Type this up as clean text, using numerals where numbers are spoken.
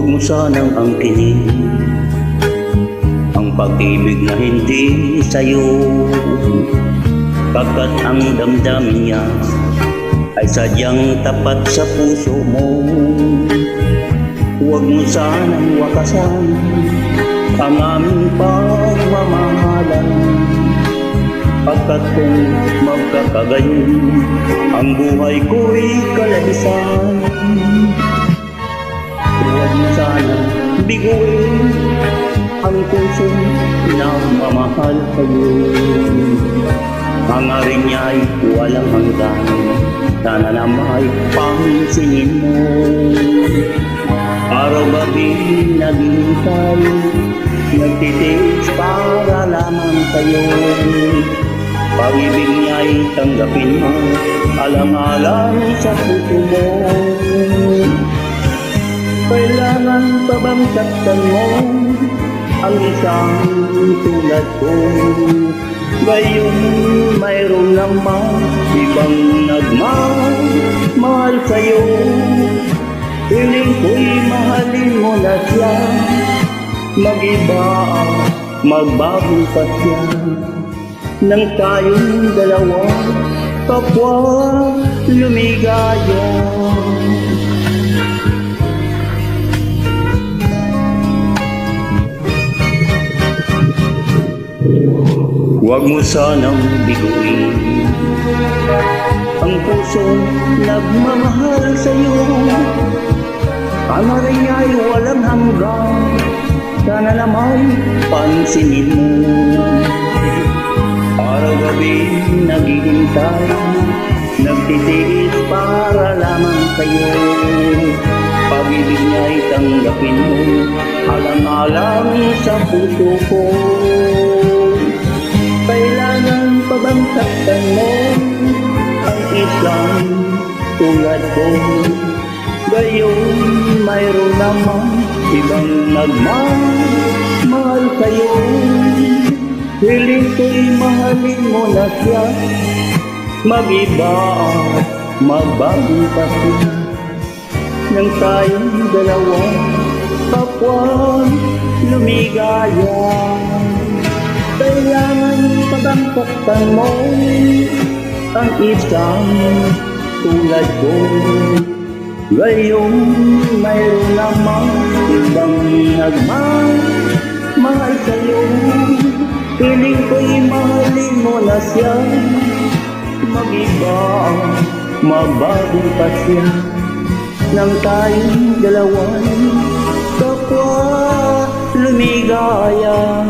Huwag mo sanang angkinin ang pag-ibig na hindi sa'yo, pagkat ang damdam niya ay sadyang tapat sa puso mo. Huwag mo sanang wakasan ang aming pagmamahalan, pagkat kung magkakaganyan ang buhay ko'y kalabisan. Huwag mo sanang biguin ang pusong nagmamahal sa'yo. Hangarin niya'y walang hanggan, sana na may pansinin mo. Araw-gabi naghihintay, nagtitiis para lamang sa'yo. Pag-ibig niya'y tanggapin mo, alang-alang sa puso mo. Kailangan pa bang saktan mo ang isang tulad ko? Ngayon mayroon naman ibang nagmamahal sa'yo. Piling ko'y mahalin mo na siya, mag-iba, magbago pa siya, nang tayong dalawa kapwa lumigaya. Huwag mo sanang biguin ang pusong nagmamahal sa'yo. Hangarin niya'y walang hanggan, sana na may pansinin mo. Araw-gabi naghihintay, nagtitiis para lamang sa'yo. Pag-ibig niya'y tanggapin mo, alang-alang sa puso ko. Kailangan pa bang saktan mo ang isang tulad ko? Gayon mayroon naman ibang nagmamahal sa'yo. Hiling ko'y mahalin mo na siya, mag-iba, magbago pa siya, nang tayong dalawa kapwa lumigaya. Kailangan pa bang saktan mo ang isang tulad ko? Gayong mayroon namang ibang nagmamahal sa'yo. Piling ko'y mahalin mo na siya, mag-iba, magbago pa siya, nang tayong dalawang kapwa lumigaya.